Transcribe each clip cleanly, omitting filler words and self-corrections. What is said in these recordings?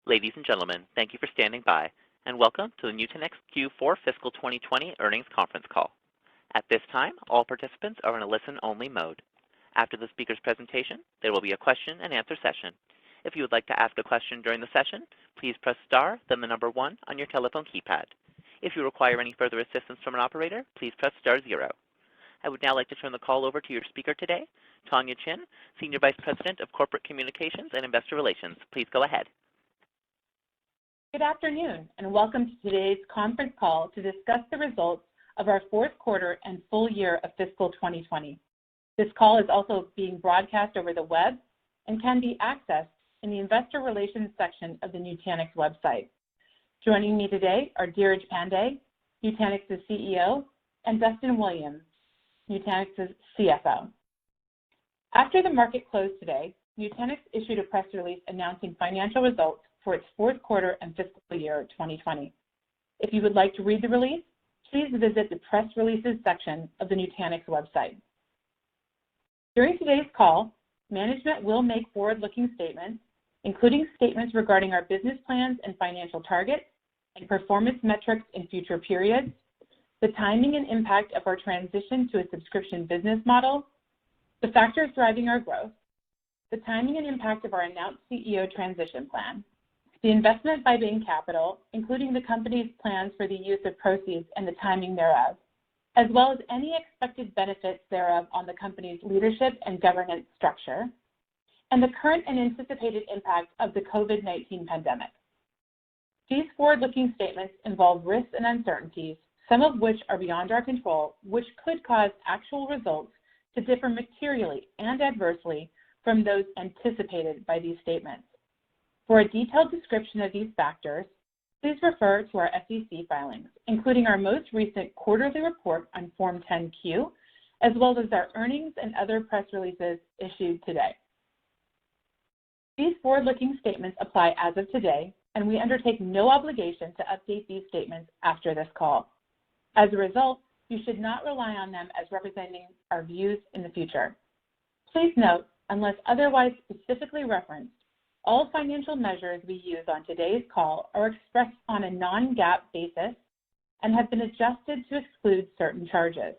Ladies and gentlemen, thank you for standing by, and welcome to the Nutanix Q4 Fiscal 2020 Earnings Conference Call. At this time, all participants are in a listen-only mode. After the speaker's presentation, there will be a question-and-answer session. If you would like to ask a question during the session, please press star, then the number 1 on your telephone keypad. If you require any further assistance from an operator, please press star 0. I would now like to turn the call over to your speaker today, Tanya Chin, Senior Vice President of Corporate Communications and Investor Relations. Please go ahead. Good afternoon, and welcome to today's conference call to discuss the results of our fourth quarter and full year of fiscal 2020. This call is also being broadcast over the web and can be accessed in the Investor Relations section of the Nutanix website. Joining me today are Dheeraj Pandey, Nutanix's CEO, and Duston Williams, Nutanix's CFO. After the market closed today, Nutanix issued a press release announcing financial results for its fourth quarter and fiscal year 2020. If you would like to read the release, please visit the press releases section of the Nutanix website. During today's call, management will make forward-looking statements, including statements regarding our business plans and financial targets and performance metrics in future periods, the timing and impact of our transition to a subscription business model, the factors driving our growth, the timing and impact of our announced CEO transition plan, the investment by Bain Capital, including the company's plans for the use of proceeds and the timing thereof, as well as any expected benefits thereof on the company's leadership and governance structure, and the current and anticipated impact of the COVID-19 pandemic. These forward-looking statements involve risks and uncertainties, some of which are beyond our control, which could cause actual results to differ materially and adversely from those anticipated by these statements. For a detailed description of these factors, please refer to our SEC filings, including our most recent quarterly report on Form 10-Q, as well as our earnings and other press releases issued today. These forward-looking statements apply as of today, and we undertake no obligation to update these statements after this call. As a result, you should not rely on them as representing our views in the future. Please note, unless otherwise specifically referenced, all financial measures we use on today's call are expressed on a non-GAAP basis and have been adjusted to exclude certain charges.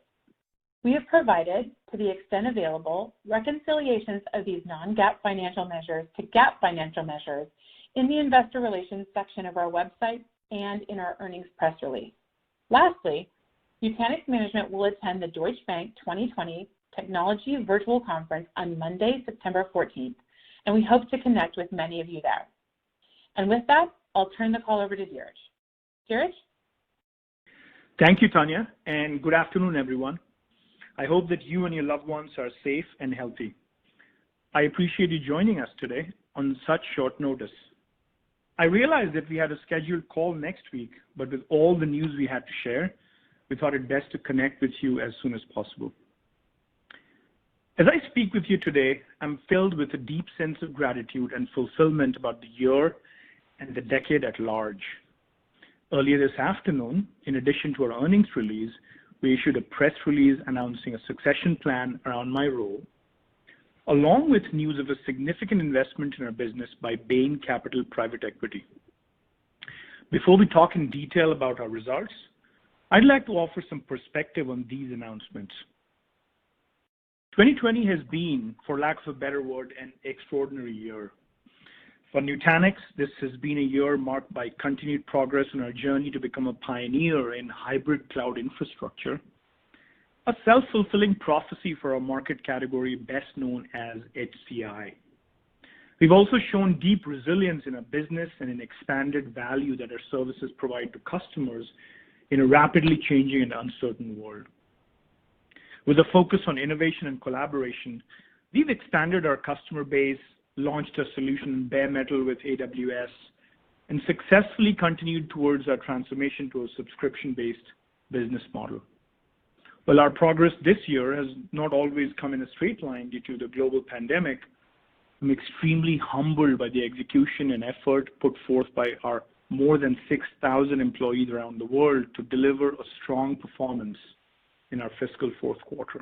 We have provided, to the extent available, reconciliations of these non-GAAP financial measures to GAAP financial measures in the Investor Relations section of our website and in our earnings press release. Lastly, Nutanix management will attend the Deutsche Bank 2020 Technology Virtual Conference on Monday, September 14th, and we hope to connect with many of you there. And with that, I'll turn the call over to Dheeraj. Dheeraj? Thank you, Tanya, and good afternoon, everyone. I hope that you and your loved ones are safe and healthy. I appreciate you joining us today on such short notice. I realize that we had a scheduled call next week, but with all the news we had to share, we thought it best to connect with you as soon as possible. As I speak with you today, I'm filled with a deep sense of gratitude and fulfillment about the year and the decade at large. Earlier this afternoon, in addition to our earnings release, we issued a press release announcing a succession plan around my role, along with news of a significant investment in our business by Bain Capital Private Equity. Before we talk in detail about our results, I'd like to offer some perspective on these announcements. 2020 has been, for lack of a better word, an extraordinary year. For Nutanix, this has been a year marked by continued progress on our journey to become a pioneer in hybrid cloud infrastructure, a self-fulfilling prophecy for our market category best known as HCI. We've also shown deep resilience in our business and an expanded value that our services provide to customers in a rapidly changing and uncertain world. With a focus on innovation and collaboration, we've expanded our customer base, launched a solution in bare metal with AWS, and successfully continued towards our transformation to a subscription-based business model. While our progress this year has not always come in a straight line due to the global pandemic, I'm extremely humbled by the execution and effort put forth by our more than 6,000 employees around the world to deliver a strong performance in our fiscal fourth quarter.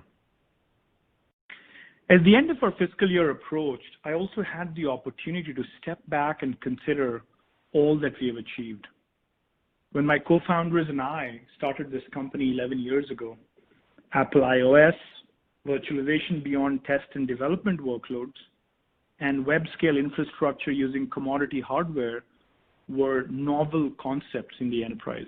As the end of our fiscal year approached, I also had the opportunity to step back and consider all that we have achieved. When my co-founders and I started this company 11 years ago, Apple iOS, virtualization beyond test and development workloads, and web-scale infrastructure using commodity hardware were novel concepts in the enterprise.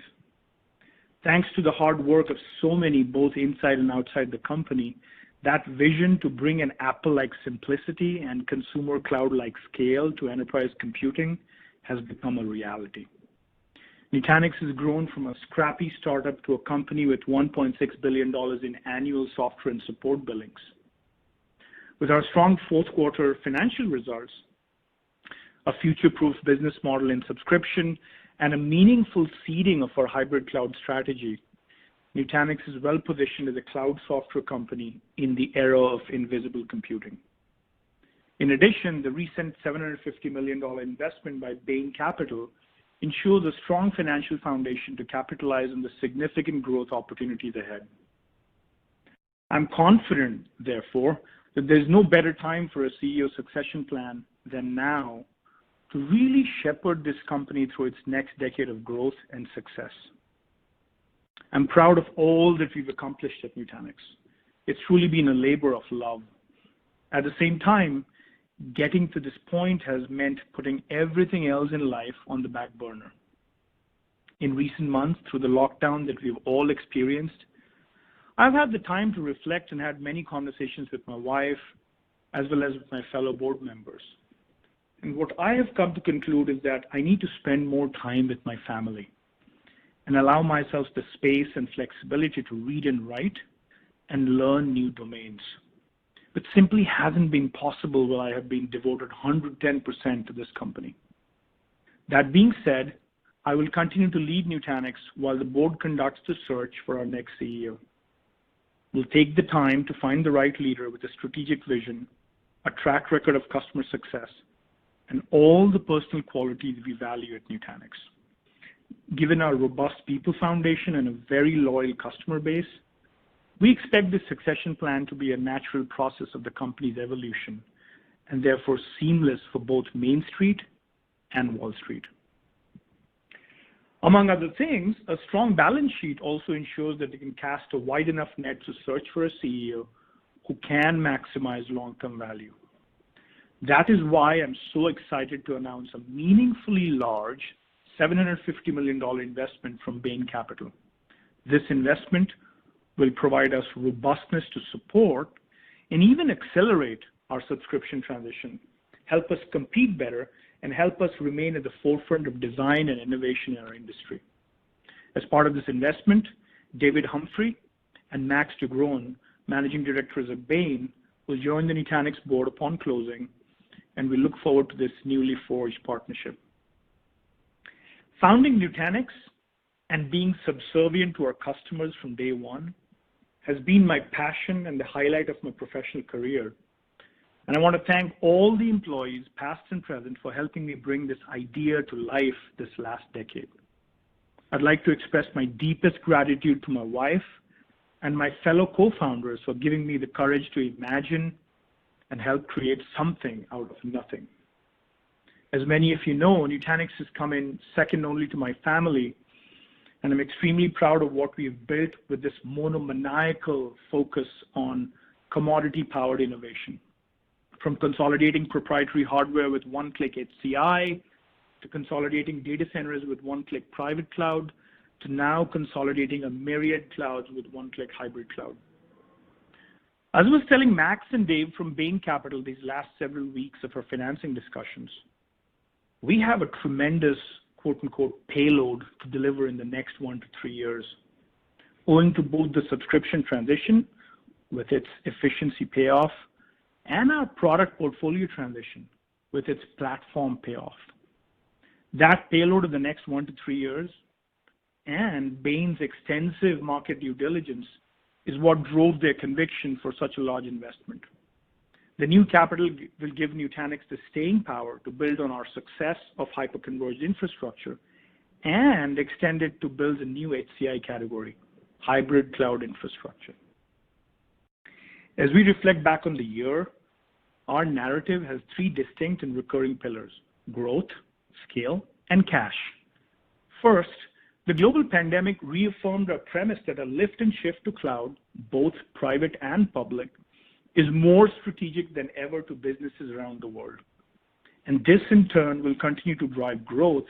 Thanks to the hard work of so many, both inside and outside the company, that vision to bring an Apple-like simplicity and consumer cloud-like scale to enterprise computing has become a reality. Nutanix has grown from a scrappy startup to a company with $1.6 billion in annual software and support billings. With our strong fourth quarter financial results, a future-proof business model in subscription, and a meaningful seeding of our hybrid cloud strategy, Nutanix is well positioned as a cloud software company in the era of invisible computing. In addition, the recent $750 million investment by Bain Capital ensures a strong financial foundation to capitalize on the significant growth opportunities ahead. I'm confident, therefore, that there's no better time for a CEO succession plan than now to really shepherd this company through its next decade of growth and success. I'm proud of all that we've accomplished at Nutanix. It's truly been a labor of love. At the same time, getting to this point has meant putting everything else in life on the back burner. In recent months, through the lockdown that we've all experienced, I've had the time to reflect and had many conversations with my wife, as well as with my fellow board members. And what I have come to conclude is that I need to spend more time with my family and allow myself the space and flexibility to read and write and learn new domains. But simply hasn't been possible while I have been devoted 110% to this company. That being said, I will continue to lead Nutanix while the board conducts the search for our next CEO. We'll take the time to find the right leader with a strategic vision, a track record of customer success, and all the personal qualities we value at Nutanix. Given our robust people foundation and a very loyal customer base, we expect this succession plan to be a natural process of the company's evolution and therefore seamless for both Main Street and Wall Street. Among other things, a strong balance sheet also ensures that we can cast a wide enough net to search for a CEO who can maximize long-term value. That is why I'm so excited to announce a meaningfully large $750 million investment from Bain Capital. This investment will provide us robustness to support and even accelerate our subscription transition, help us compete better, and help us remain at the forefront of design and innovation in our industry. As part of this investment, David Humphrey and Max DeGrone, managing directors at Bain, will join the Nutanix board upon closing, and we look forward to this newly forged partnership. Founding Nutanix and being subservient to our customers from day one has been my passion and the highlight of my professional career. And I want to thank all the employees, past and present, for helping me bring this idea to life this last decade. I'd like to express my deepest gratitude to my wife and my fellow co-founders for giving me the courage to imagine and help create something out of nothing. As many of you know, Nutanix has come in second only to my family, and I'm extremely proud of what we've built with this monomaniacal focus on commodity-powered innovation. From consolidating proprietary hardware with one-click HCI, to consolidating data centers with one-click private cloud, to now consolidating a myriad clouds with one-click hybrid cloud. As I was telling Max and Dave from Bain Capital these last several weeks of our financing discussions, we have a tremendous quote-unquote payload to deliver in the next 1 to 3 years, owing to both the subscription transition with its efficiency payoff and our product portfolio transition with its platform payoff. That payload of the next 1 to 3 years and Bain's extensive market due diligence is what drove their conviction for such a large investment. The new capital will give Nutanix the staying power to build on our success of hyperconverged infrastructure and extend it to build a new HCI category, hybrid cloud infrastructure. As we reflect back on the year, our narrative has 3 distinct and recurring pillars: growth, scale, and cash. First, the global pandemic reaffirmed our premise that a lift and shift to cloud, both private and public, is more strategic than ever to businesses around the world. And this, in turn, will continue to drive growth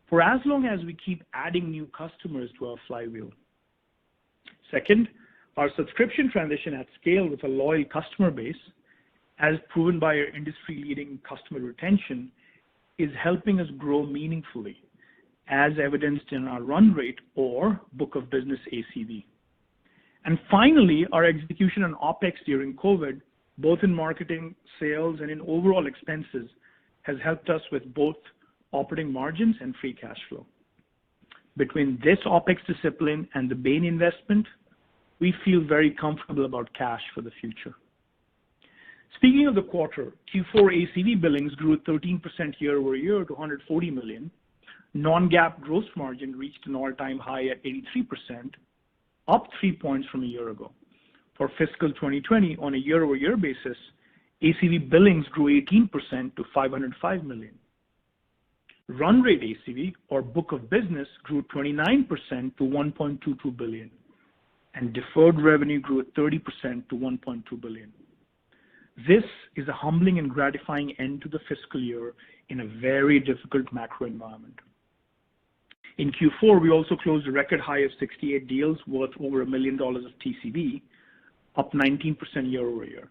for as long as we keep adding new customers to our flywheel. Second, our subscription transition at scale with a loyal customer base, as proven by our industry-leading customer retention, is helping us grow meaningfully, as evidenced in our run rate or book of business ACV. And finally, our execution on OpEx during COVID, both in marketing, sales, and in overall expenses, has helped us with both operating margins and free cash flow. Between this OpEx discipline and the Bain investment, we feel very comfortable about cash for the future. Speaking of the quarter, Q4 ACV billings grew 13% year over year to $140 million. Non-GAAP gross margin reached an all-time high at 83%, up 3 points from a year ago. For fiscal 2020, on a year-over-year basis, ACV billings grew 18% to $505 million. Run rate ACV, or book of business, grew 29% to $1.22 billion, and deferred revenue grew 30% to $1.2 billion. This is a humbling and gratifying end to the fiscal year in a very difficult macro environment. In Q4, we also closed a record high of 68 deals worth over $1 million of TCV, up 19% year over year.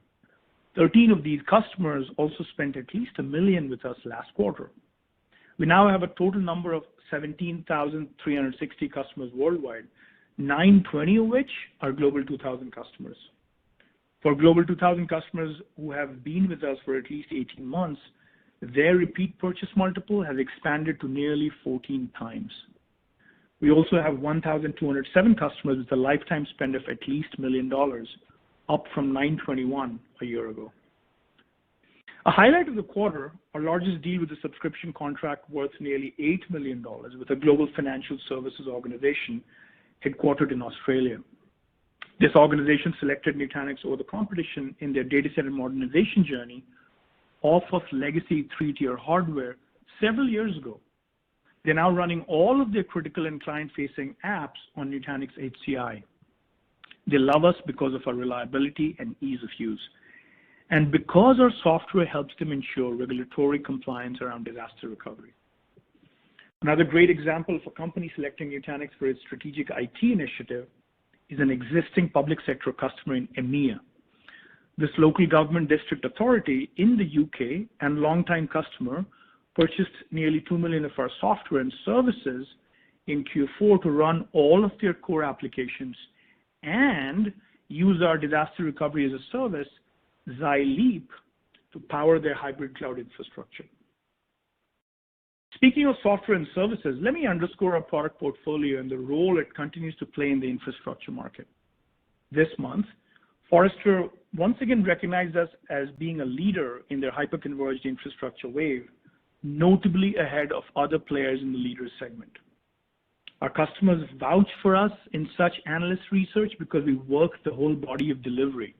13 of these customers also spent at least $1 million with us last quarter. We now have a total number of 17,360 customers worldwide, 920 of which are Global 2000 customers. For Global 2000 customers who have been with us for at least 18 months, their repeat purchase multiple has expanded to nearly 14 times. We also have 1,207 customers with a lifetime spend of at least $1 million, up from 921 a year ago. A highlight of the quarter, our largest deal with a subscription contract worth nearly $8 million with a global financial services organization headquartered in Australia. This organization selected Nutanix over the competition in their data center modernization journey off of legacy 3-tier hardware several years ago. They're now running all of their critical and client-facing apps on Nutanix HCI. They love us because of our reliability and ease of use, and because our software helps them ensure regulatory compliance around disaster recovery. Another great example of a company selecting Nutanix for its strategic IT initiative is an existing public sector customer in EMEA. This local government district authority in the UK and longtime customer purchased nearly $2 million of our software and services in Q4 to run all of their core applications and use our disaster recovery as a service, Leap, to power their hybrid cloud infrastructure. Speaking of software and services, let me underscore our product portfolio and the role it continues to play in the infrastructure market. This month, Forrester once again recognized us as being a leader in their hyperconverged infrastructure wave, notably ahead of other players in the leaders segment. Our customers vouch for us in such analyst research because we work the whole body of delivery.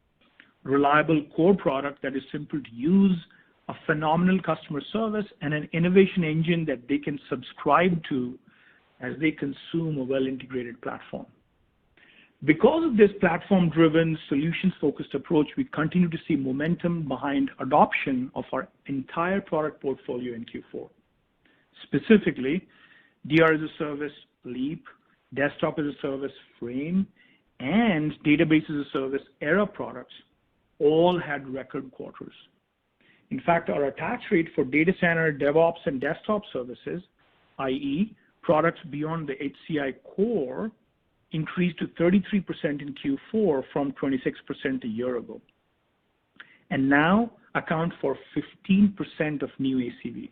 Reliable core product that is simple to use, a phenomenal customer service, and an innovation engine that they can subscribe to as they consume a well-integrated platform. Because of this platform-driven, solutions-focused approach, we continue to see momentum behind adoption of our entire product portfolio in Q4. Specifically, DR as a service, Leap, desktop as a service, Frame, and database as a service, Era products all had record quarters. In fact, our attach rate for data center, DevOps, and desktop services, i.e. products beyond the HCI core, increased to 33% in Q4 from 26% a year ago, and now account for 15% of new ACV,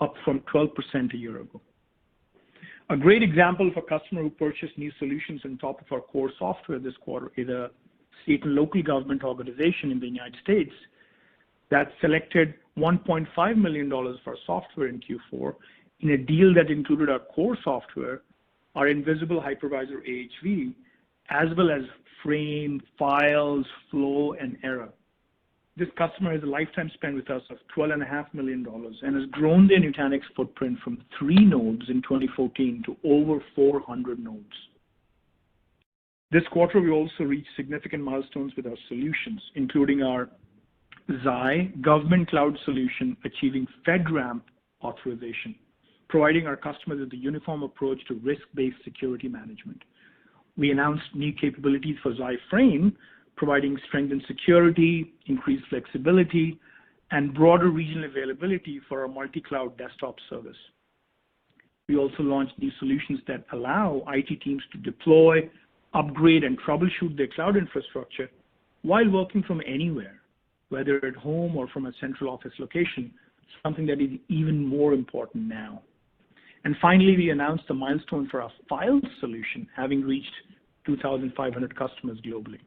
up from 12% a year ago. A great example of a customer who purchased new solutions on top of our core software this quarter is a state and local government organization in the United States that selected $1.5 million of our software in Q4 in a deal that included our core software, our invisible hypervisor AHV, as well as Frame, Files, Flow, and Era. This customer has a lifetime spend with us of $12.5 million and has grown their Nutanix footprint from 3 nodes in 2014 to over 400 nodes. This quarter, we also reached significant milestones with our solutions, including our Xi government cloud solution achieving FedRAMP authorization, providing our customers with a uniform approach to risk-based security management. We announced new capabilities for Xi Frame, providing strengthened security, increased flexibility, and broader regional availability for our multi-cloud desktop service. We also launched new solutions that allow IT teams to deploy, upgrade, and troubleshoot their cloud infrastructure while working from anywhere, whether at home or from a central office location, something that is even more important now. And finally, we announced a milestone for our Files solution, having reached 2,500 customers globally.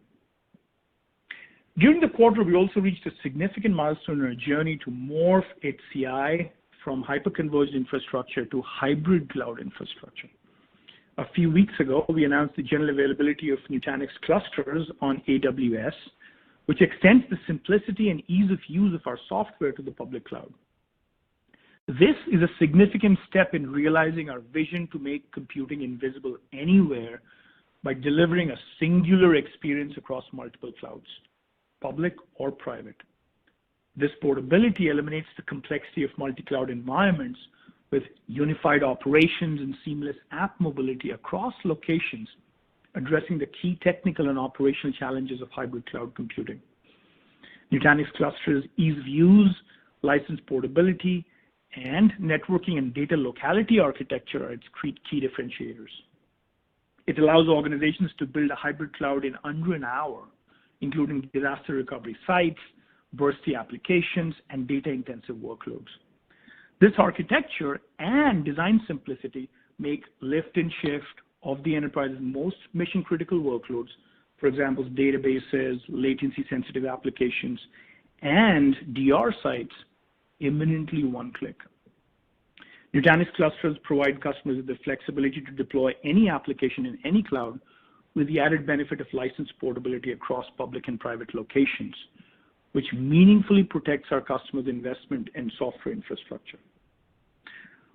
During the quarter, we also reached a significant milestone in our journey to morph HCI from hyperconverged infrastructure to hybrid cloud infrastructure. A few weeks ago, we announced the general availability of Nutanix clusters on AWS, which extends the simplicity and ease of use of our software to the public cloud. This is a significant step in realizing our vision to make computing invisible anywhere by delivering a singular experience across multiple clouds, public or private. This portability eliminates the complexity of multi-cloud environments with unified operations and seamless app mobility across locations, addressing the key technical and operational challenges of hybrid cloud computing. Nutanix clusters' ease of use, license portability, and networking and data locality architecture are its key differentiators. It allows organizations to build a hybrid cloud in under an hour, including disaster recovery sites, bursty applications, and data-intensive workloads. This architecture and design simplicity make lift and shift of the enterprise's most mission-critical workloads, for example, databases, latency-sensitive applications, and DR sites, imminently one click. Nutanix clusters provide customers with the flexibility to deploy any application in any cloud with the added benefit of license portability across public and private locations, which meaningfully protects our customers' investment in software infrastructure.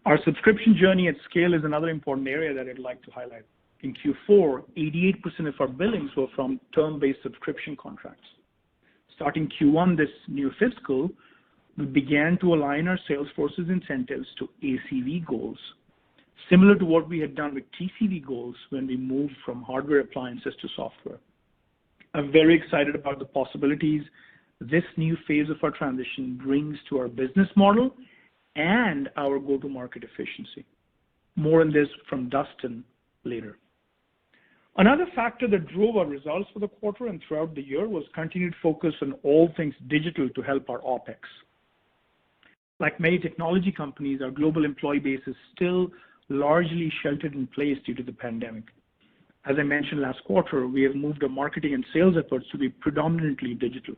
Our subscription journey at scale is another important area that I'd like to highlight. In Q4, 88% of our billings were from term-based subscription contracts. Starting Q1 this new fiscal, we began to align our sales force's incentives to ACV goals, similar to what we had done with TCV goals when we moved from hardware appliances to software. I'm very excited about the possibilities this new phase of our transition brings to our business model and our go-to-market efficiency. More on this from Dustin later. Another factor that drove our results for the quarter and throughout the year was continued focus on all things digital to help our OpEx. Like many technology companies, our global employee base is still largely sheltered in place due to the pandemic. As I mentioned last quarter, we have moved our marketing and sales efforts to be predominantly digital.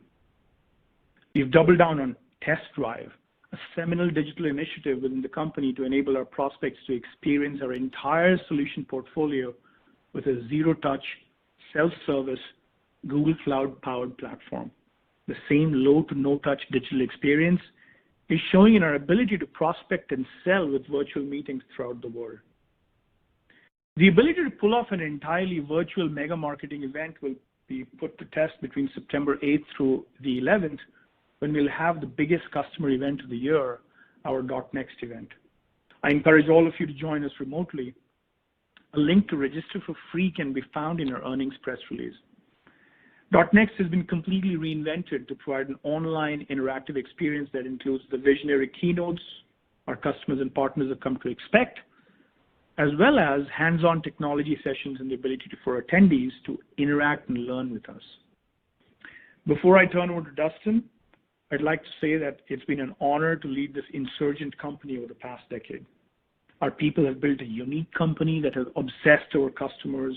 We've doubled down on Test Drive, a seminal digital initiative within the company to enable our prospects to experience our entire solution portfolio with a zero-touch, self-service, Google Cloud-powered platform. The same low to no-touch digital experience is showing in our ability to prospect and sell with virtual meetings throughout the world. The ability to pull off an entirely virtual mega marketing event will be put to test between September 8th through the 11th, when we'll have the biggest customer event of the year, our .next event. I encourage all of you to join us remotely. A link to register for free can be found in our earnings press release. .next has been completely reinvented to provide an online interactive experience that includes the visionary keynotes our customers and partners have come to expect, as well as hands-on technology sessions and the ability for attendees to interact and learn with us. Before I turn over to Dustin, I'd like to say that it's been an honor to lead this insurgent company over the past decade. Our people have built a unique company that has obsessed over customers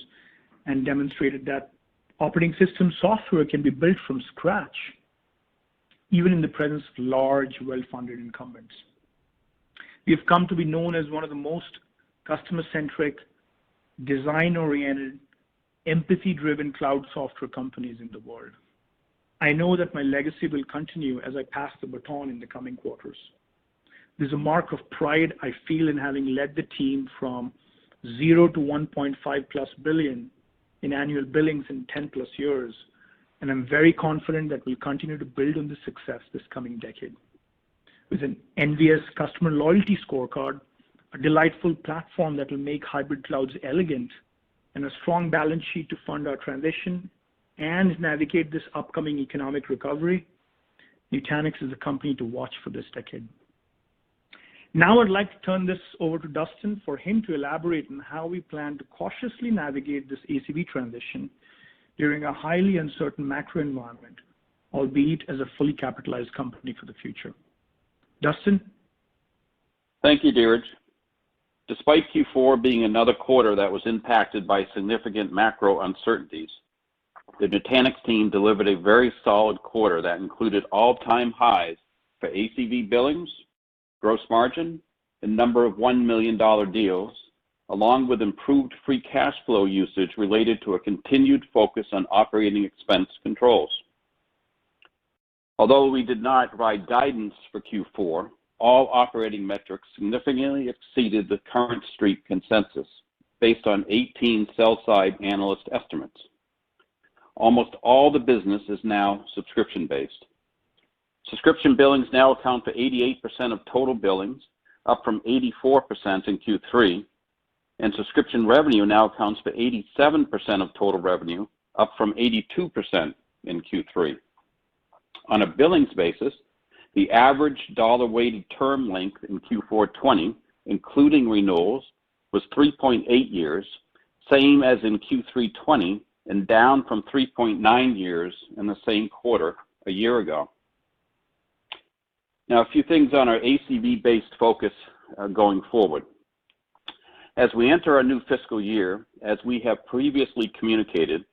and demonstrated that operating system software can be built from scratch, even in the presence of large, well-funded incumbents. We have come to be known as one of the most customer-centric, design-oriented, empathy-driven cloud software companies in the world. I know that my legacy will continue as I pass the baton in the coming quarters. There's a mark of pride I feel in having led the team from 0 to 1.5+ billion in annual billings in 10+ years, and I'm very confident that we'll continue to build on this success this coming decade. With an envious customer loyalty scorecard, a delightful platform that will make hybrid clouds elegant, and a strong balance sheet to fund our transition and navigate this upcoming economic recovery, Nutanix is a company to watch for this decade. Now I'd like to turn this over to Dustin for him to elaborate on how we plan to cautiously navigate this ACV transition during a highly uncertain macro environment, albeit as a fully capitalized company for the future. Dustin? Thank you, Dheeraj. Despite Q4 being another quarter that was impacted by significant macro uncertainties, the Nutanix team delivered a very solid quarter that included all-time highs for ACV billings, gross margin, and number of $1 million deals, along with improved free cash flow usage related to a continued focus on operating expense controls. Although we did not provide guidance for Q4, all operating metrics significantly exceeded the current Street consensus based on 18 sell-side analyst estimates. Almost all the business is now subscription-based. Subscription billings now account for 88% of total billings, up from 84% in Q3, and subscription revenue now accounts for 87% of total revenue, up from 82% in Q3. On a billings basis, the average dollar-weighted term length in Q4 20, including renewals, was 3.8 years, same as in Q3 20, and down from 3.9 years in the same quarter a year ago. Now, a few things on our ACV-based focus going forward. As we enter our new fiscal year, as we have previously communicated,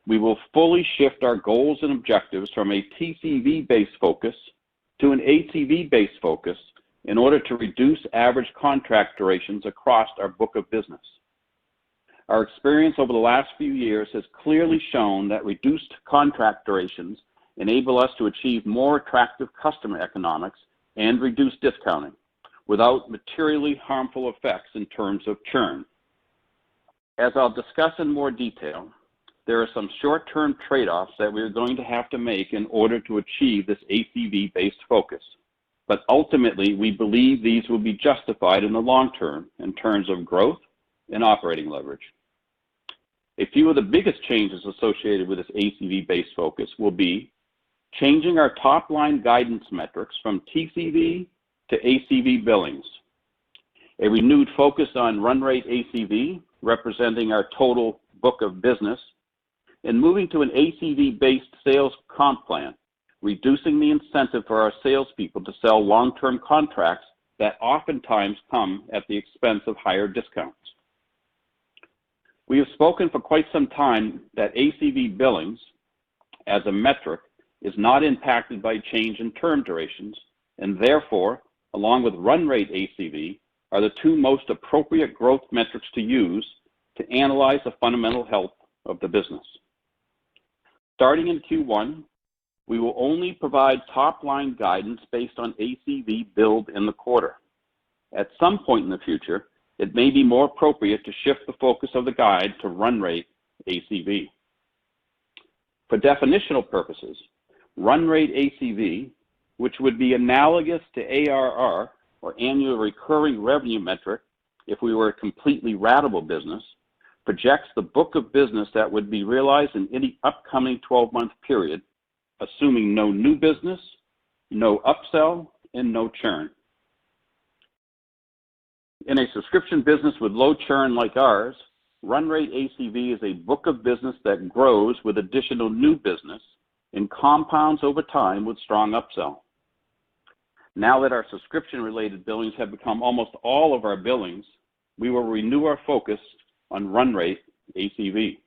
we will fully shift our goals and objectives from a TCV-based focus to an ACV-based focus in order to reduce average contract durations across our book of business. Our experience over the last few years has clearly shown that reduced contract durations enable us to achieve more attractive customer economics and reduce discounting without materially harmful effects in terms of churn. As I'll discuss in more detail, there are some short-term trade-offs that we're going to have to make in order to achieve this ACV-based focus. But ultimately, we believe these will be justified in the long term in terms of growth and operating leverage. A few of the biggest changes associated with this ACV-based focus will be changing our top-line guidance metrics from TCV to ACV billings, a renewed focus on run rate ACV, representing our total book of business, and moving to an ACV-based sales comp plan, reducing the incentive for our salespeople to sell long-term contracts that oftentimes come at the expense of higher discounts. We have spoken for quite some time that ACV billings, as a metric, is not impacted by change in term durations, and therefore, along with run rate ACV, are the two most appropriate growth metrics to use to analyze the fundamental health of the business. Starting in Q1, we will only provide top-line guidance based on ACV billed in the quarter. At some point in the future, it may be more appropriate to shift the focus of the guide to run rate ACV. For definitional purposes, run rate ACV, which would be analogous to ARR, or annual recurring revenue metric, if we were a completely ratable business, projects the book of business that would be realized in any upcoming 12-month period, assuming no new business, no upsell, and no churn. In a subscription business with low churn like ours, run rate ACV is a book of business that grows with additional new business and compounds over time with strong upsell. Now that our subscription-related billings have become almost all of our billings, we will renew our focus on run rate ACV.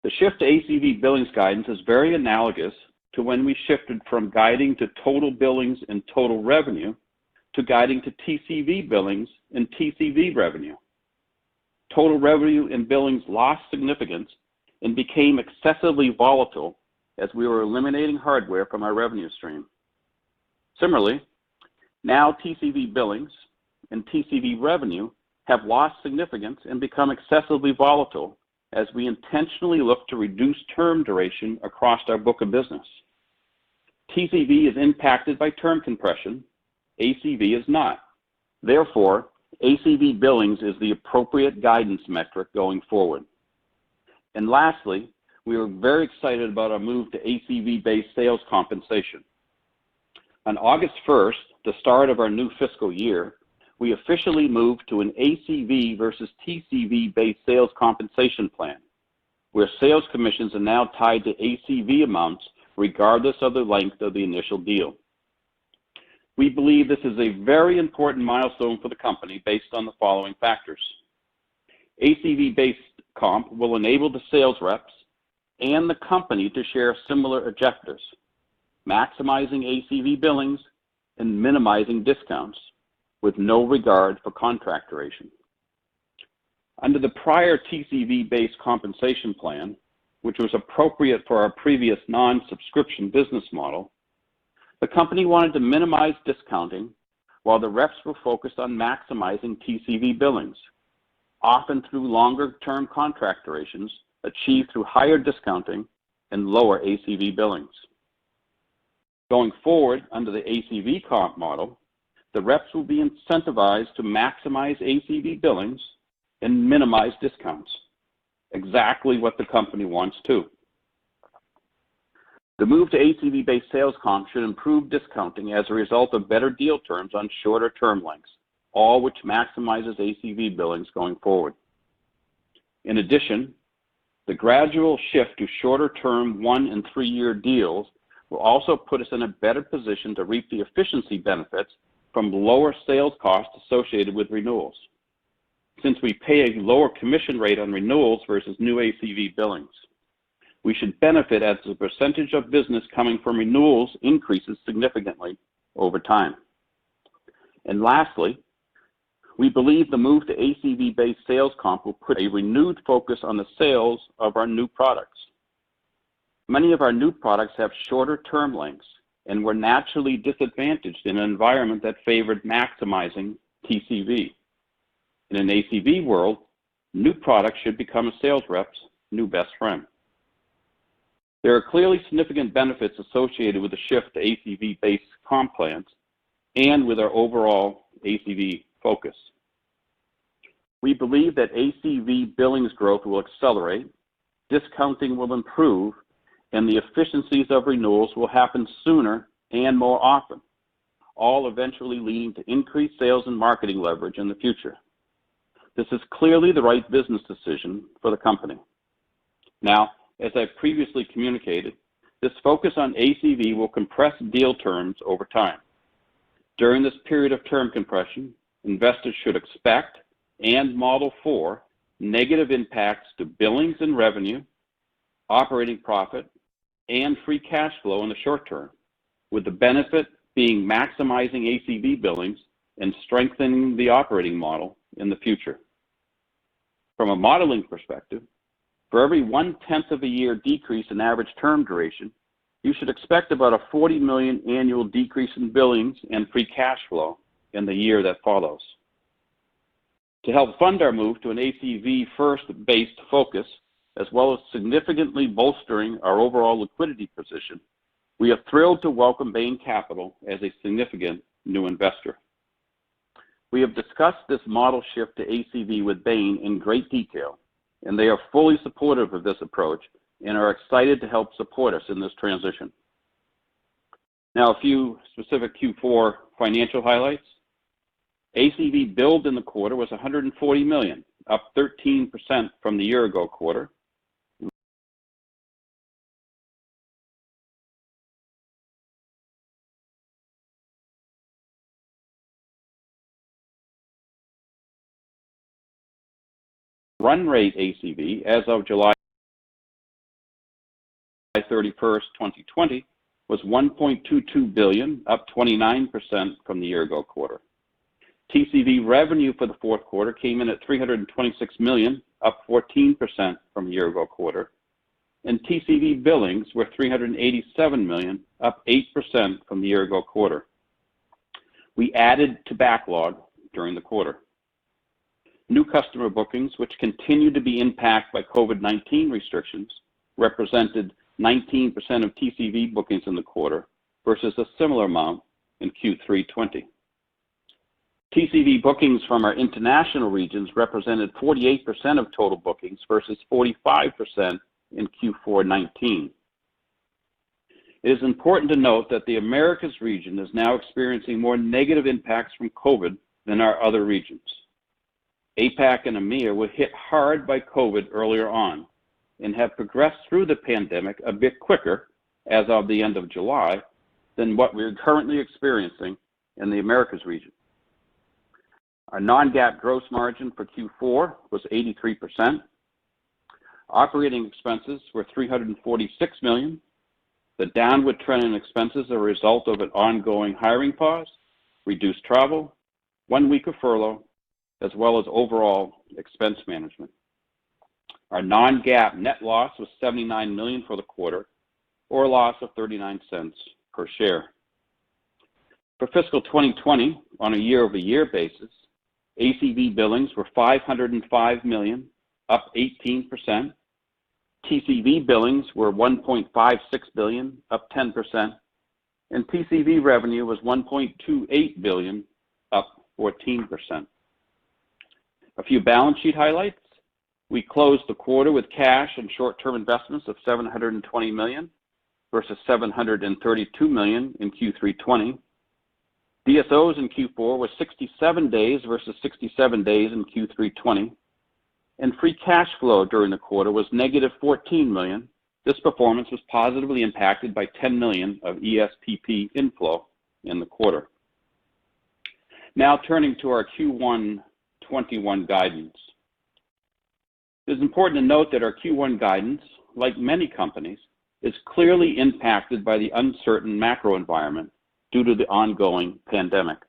The shift to ACV billings guidance is very analogous to when we shifted from guiding to total billings and total revenue to guiding to TCV billings and TCV revenue. Total revenue and billings lost significance and became excessively volatile as we were eliminating hardware from our revenue stream. Similarly, now TCV billings and TCV revenue have lost significance and become excessively volatile as we intentionally look to reduce term duration across our book of business. TCV is impacted by term compression, ACV is not. Therefore, ACV billings is the appropriate guidance metric going forward. And lastly, we are very excited about our move to ACV-based sales compensation. On August 1st, the start of our new fiscal year, we officially moved to an ACV versus TCV-based sales compensation plan, where sales commissions are now tied to ACV amounts regardless of the length of the initial deal. We believe this is a very important milestone for the company based on the following factors. ACV-based comp will enable the sales reps and the company to share similar objectives, maximizing ACV billings and minimizing discounts with no regard for contract duration. Under the prior TCV-based compensation plan, which was appropriate for our previous non-subscription business model, the company wanted to minimize discounting while the reps were focused on maximizing TCV billings, often through longer-term contract durations achieved through higher discounting and lower ACV billings. Going forward, under the ACV comp model, the reps will be incentivized to maximize ACV billings and minimize discounts, exactly what the company wants too. The move to ACV-based sales comp should improve discounting as a result of better deal terms on shorter term lengths, all which maximizes ACV billings going forward. In addition, the gradual shift to shorter term 1 and 3 year deals will also put us in a better position to reap the efficiency benefits from lower sales costs associated with renewals, since we pay a lower commission rate on renewals versus new ACV billings. We should benefit as the percentage of business coming from renewals increases significantly over time. And lastly, we believe the move to ACV-based sales comp will put a renewed focus on the sales of our new products. Many of our new products have shorter term lengths and were naturally disadvantaged in an environment that favored maximizing TCV. In an ACV world, new products should become a sales rep's new best friend. There are clearly significant benefits associated with the shift to ACV-based comp plans and with our overall ACV focus. We believe that ACV billings growth will accelerate, discounting will improve, and the efficiencies of renewals will happen sooner and more often, all eventually leading to increased sales and marketing leverage in the future. This is clearly the right business decision for the company. Now, as I've previously communicated, this focus on ACV will compress deal terms over time. During this period of term compression, investors should expect and model for negative impacts to billings and revenue, operating profit, and free cash flow in the short term, with the benefit being maximizing ACV billings and strengthening the operating model in the future. From a modeling perspective, for every 1/10 of a year decrease in average term duration, you should expect about a $40 million annual decrease in billings and free cash flow in the year that follows. To help fund our move to an ACV first-based focus, as well as significantly bolstering our overall liquidity position, we are thrilled to welcome Bain Capital as a significant new investor. We have discussed this model shift to ACV with Bain in great detail, and they are fully supportive of this approach and are excited to help support us in this transition. Now, a few specific Q4 financial highlights. ACV billed in the quarter was $140 million, up 13% from the year-ago quarter. Run rate ACV as of July 31st, 2020 was $1.22 billion, up 29% from the year-ago quarter. TCV revenue for the fourth quarter came in at $326 million, up 14% from the year-ago quarter. and TCV billings were $387 million, up 8% from the year-ago quarter. We added to backlog during the quarter. New customer bookings, which continue to be impacted by COVID-19 restrictions, represented 19% of TCV bookings in the quarter versus a similar amount in Q3 '20. TCV bookings from our international regions represented 48% of total bookings versus 45% in Q4 '19. It is important to note that the Americas region is now experiencing more negative impacts from COVID than our other regions. APAC and EMEA were hit hard by COVID earlier on and have progressed through the pandemic a bit quicker as of the end of July than what we're currently experiencing in the Americas region. Our non-GAAP gross margin for Q4 was 83%. Operating expenses were $346 million. The downward trend in expenses are a result of an ongoing hiring pause, reduced travel, 1 week of furlough, as well as overall expense management. Our non-GAAP net loss was $79 million for the quarter, or a loss of 39 cents per share. For fiscal 2020, on a year-over-year basis, ACV billings were $505 million, up 18%. TCV billings were $1.56 billion, up 10%. And TCV revenue was $1.28 billion, up 14%. A few balance sheet highlights. We closed the quarter with cash and short-term investments of $720 million versus $732 million in Q3 '20. DSOs in Q4 was 67 days versus 67 days in Q3 '20. And free cash flow during the quarter was negative $14 million. This performance was positively impacted by $10 million of ESPP inflow in the quarter. Now turning to our Q1 '21 guidance. It is important to note that our Q1 guidance, like many companies, is clearly impacted by the uncertain macro environment due to the ongoing pandemic.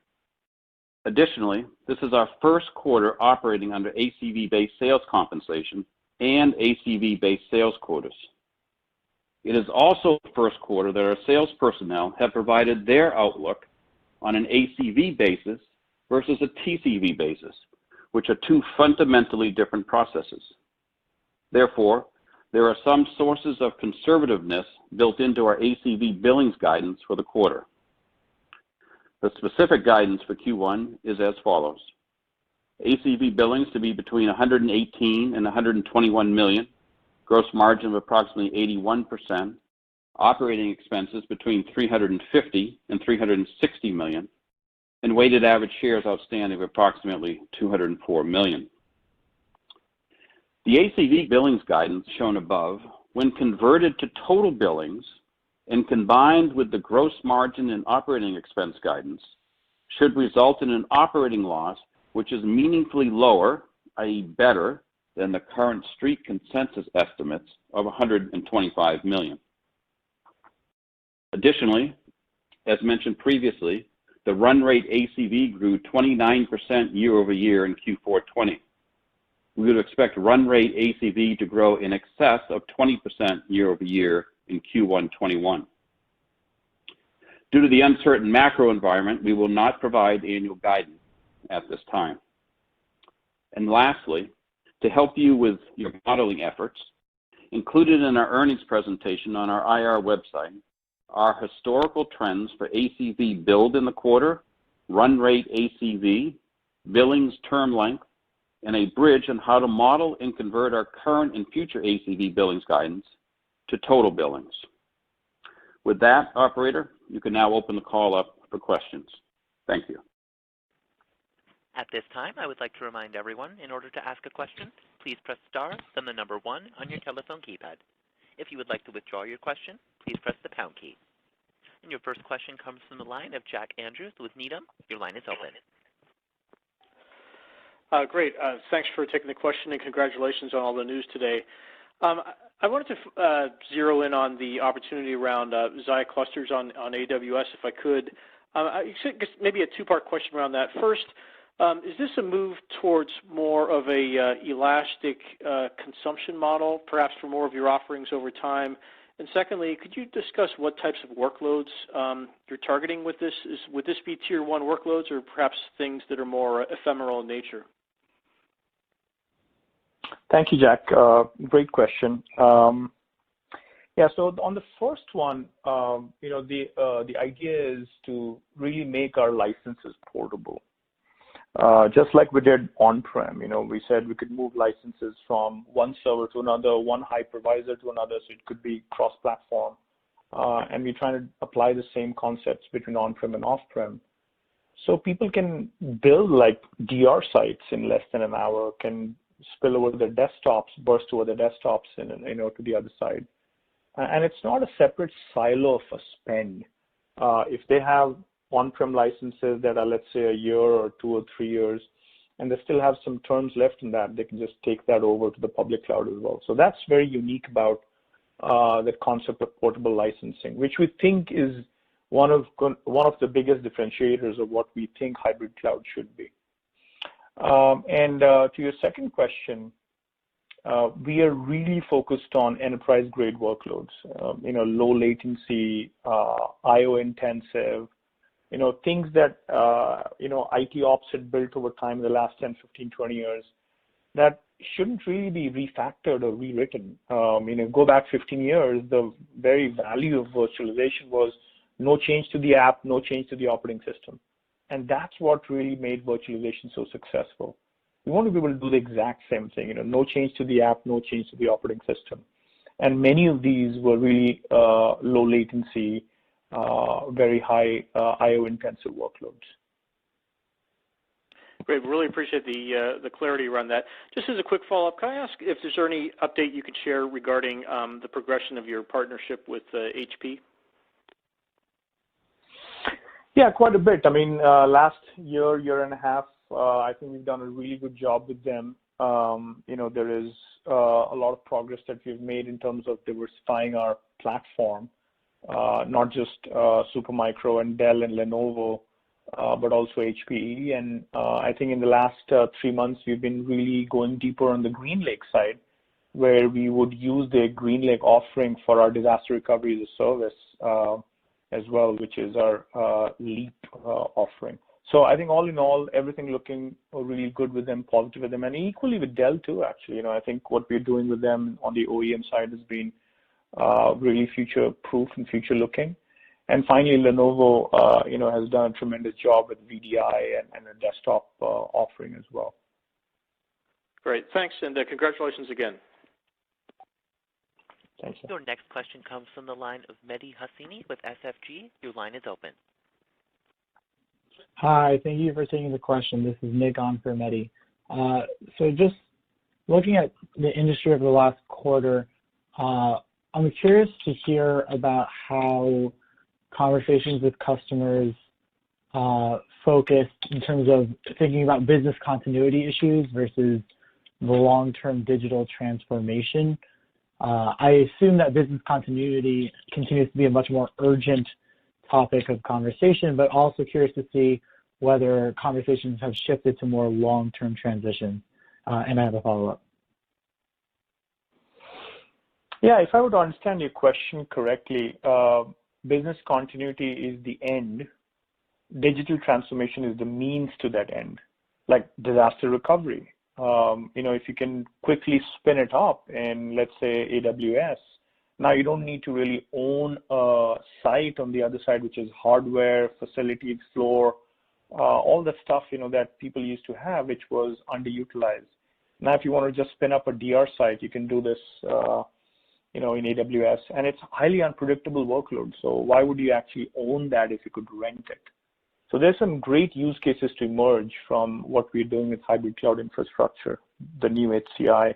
Additionally, this is our first quarter operating under ACV-based sales compensation and ACV-based sales quotas. It is also the first quarter that our sales personnel have provided their outlook on an ACV basis versus a TCV basis, which are two fundamentally different processes. Therefore, there are some sources of conservativeness built into our ACV billings guidance for the quarter. The specific guidance for Q1 is as follows. ACV billings to be between $118 and $121 million, gross margin of approximately 81%, operating expenses between $350 and $360 million, and weighted average shares outstanding of approximately 204 million. The ACV billings guidance shown above, when converted to total billings and combined with the gross margin and operating expense guidance, should result in an operating loss which is meaningfully lower, i.e. better, than the current street consensus estimates of $125 million. Additionally, as mentioned previously, the run rate ACV grew 29% year over year in Q4 '20. We would expect run rate ACV to grow in excess of 20% year over year in Q1 '21. Due to the uncertain macro environment, we will not provide annual guidance at this time. And lastly, to help you with your modeling efforts, included in our earnings presentation on our IR website are historical trends for ACV billed in the quarter, run rate ACV, billings term length, and a bridge on how to model and convert our current and future ACV billings guidance to total billings. With that, operator, you can now open the call up for questions. Thank you. At this time, I would like to remind everyone, in order to ask a question, please press star, then the number 1 on your telephone keypad. If you would like to withdraw your question, please press the pound key. And your first question comes from the line of Jack Andrews with Needham. Your line is open. Great. Thanks for taking the question and congratulations on all the news today. I wanted to zero in on the opportunity around Xi clusters on AWS, if I could. Maybe a two-part question around that. First, Is this a move towards more of a elastic consumption model, perhaps for more of your offerings over time? And secondly, could you discuss what types of workloads you're targeting with this? Would this be Tier 1 workloads or perhaps things that are more ephemeral in nature? Thank you, Jack. Great question. Yeah, so on the first one, the idea is to really make our licenses portable. Just like we did on-prem, we said we could move licenses from one server to another, one hypervisor to another, so it could be cross-platform. And we're trying to apply the same concepts between on-prem and off-prem. So people can build like DR sites in less than an hour, can spill over their desktops, burst over their desktops, and to the other side. And it's not a separate silo of a spend. If they have on-prem licenses that are, let's say, a year or 2 or 3 years, and they still have some terms left in that, they can just take that over to the public cloud as well. So that's very unique about the concept of portable licensing, which we think is one of the biggest differentiators of what we think hybrid cloud should be. And to your second question, we are really focused on enterprise-grade workloads, low latency, I/O intensive, things that, IT ops had built over time in the last 10, 15, 20 years that shouldn't really be refactored or rewritten. Go back 15 years, the very value of virtualization was no change to the app, no change to the operating system. And that's what really made virtualization so successful. We want to be able to do the exact same thing, no change to the app, no change to the operating system. And many of these were really low latency, very high I/O intensive workloads. Great. Really appreciate the clarity around that. Just as a quick follow-up, can I ask if there's any update you could share regarding the progression of your partnership with HP? Yeah, quite a bit. I mean, last year and a half, I think we've done a really good job with them. There is a lot of progress that we've made in terms of diversifying our platform, not just Supermicro and Dell and Lenovo, but also HPE. And I think in the last 3 months, we've been really going deeper on the GreenLake side, where we would use the GreenLake offering for our disaster recovery as a service as well, which is our Leap offering. So I think all in all, everything looking really good with them, positive with them, and equally with Dell too, actually. I think what we're doing with them on the OEM side has been really future-proof and future-looking. And finally, Lenovo, has done a tremendous job with VDI and a desktop offering as well. Great, thanks, and congratulations again. Thank you. Your next question comes from the line of Mehdi Hosseini with SFG. Your line is open. Hi, thank you for taking the question. This is Nick on for Mehdi. So just looking at the industry over the last quarter, I'm curious to hear about how conversations with customers focused in terms of thinking about business continuity issues versus the long-term digital transformation. I assume that business continuity continues to be a much more urgent topic of conversation, but also curious to see whether conversations have shifted to more long-term transition. And I have a follow-up. Yeah, if I would understand your question correctly, business continuity is the end. Digital transformation is the means to that end, like disaster recovery. If you can quickly spin it up in, let's say, AWS, now you don't need to really own a site on the other side, which is hardware, facilities, floor, all the stuff, that people used to have, which was underutilized. Now, if you want to just spin up a DR site, you can do this, in AWS, and it's highly unpredictable workload. So why would you actually own that if you could rent it? So there's some great use cases to emerge from what we're doing with hybrid cloud infrastructure, the new HCI.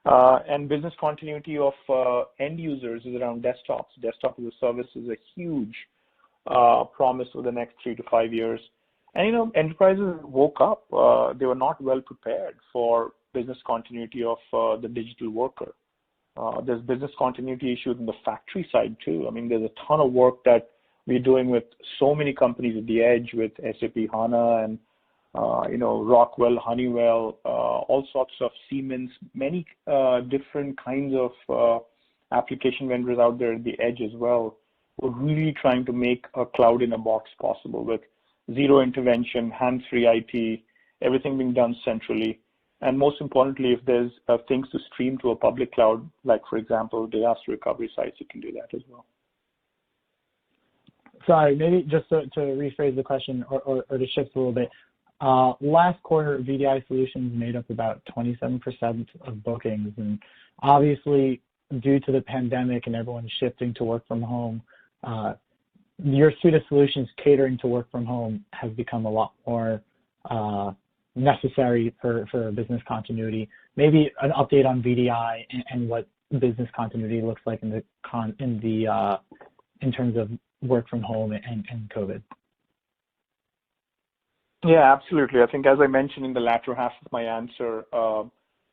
And business continuity of end users is around desktops. Desktop as a service is a huge promise for the next 3 to 5 years. And, enterprises woke up. They were not well prepared for business continuity of the digital worker. There's business continuity issues on the factory side too. I mean, there's a ton of work that we're doing with so many companies at the edge with SAP HANA and Rockwell, Honeywell, all sorts of Siemens, many different kinds of application vendors out there at the edge as well. We're really trying to make a cloud in a box possible with zero intervention, hands-free IT, everything being done centrally. And most importantly, if there's things to stream to a public cloud, like, for example, disaster recovery sites, you can do that as well. Sorry, maybe just to rephrase the question or to shift a little bit. Last quarter, VDI Solutions made up about 27% of bookings. And obviously, due to the pandemic and everyone shifting to work from home, your suite of solutions catering to work from home has become a lot more necessary for business continuity. Maybe an update on VDI and what business continuity looks like in terms of work from home and COVID. Yeah, absolutely. I think as I mentioned in the latter half of my answer,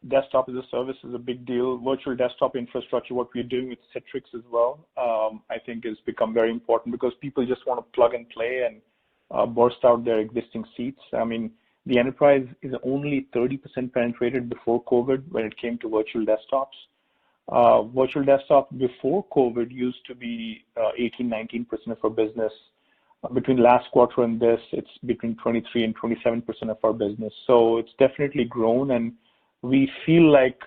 desktop as a service is a big deal. Virtual desktop infrastructure, what we're doing with Citrix as well, I think has become very important because people just want to plug and play and burst out their existing seats. I mean, the enterprise is only 30% penetrated before COVID when it came to virtual desktops. Virtual desktop before COVID used to be 18-19% of our business. Between last quarter and this, it's between 23 and 27% of our business. So it's definitely grown, and we feel like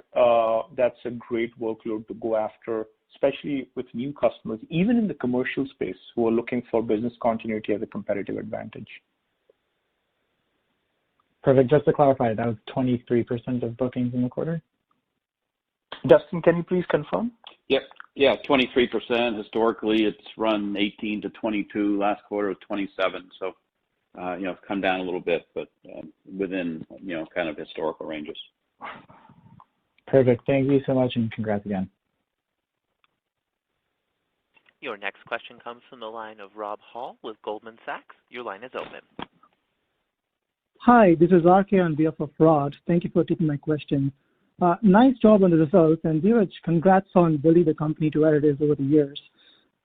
that's a great workload to go after, especially with new customers, even in the commercial space, who are looking for business continuity as a competitive advantage. Perfect. Just to clarify, that was 23% of bookings in the quarter? Justin, can you please confirm? Yep. Yeah, 23%. Historically, it's run 18 to 22. Last quarter was 27. So, it's come down a little bit, but within, kind of historical ranges. Perfect. Thank you so much, and congrats again. Your next question comes from the line of Rob Hall with Goldman Sachs. Your line is open. Hi, this is RK on behalf of Rod. Thank you for taking my question. Nice job on the results, and Dheeraj, congrats on building the company to where it is over the years.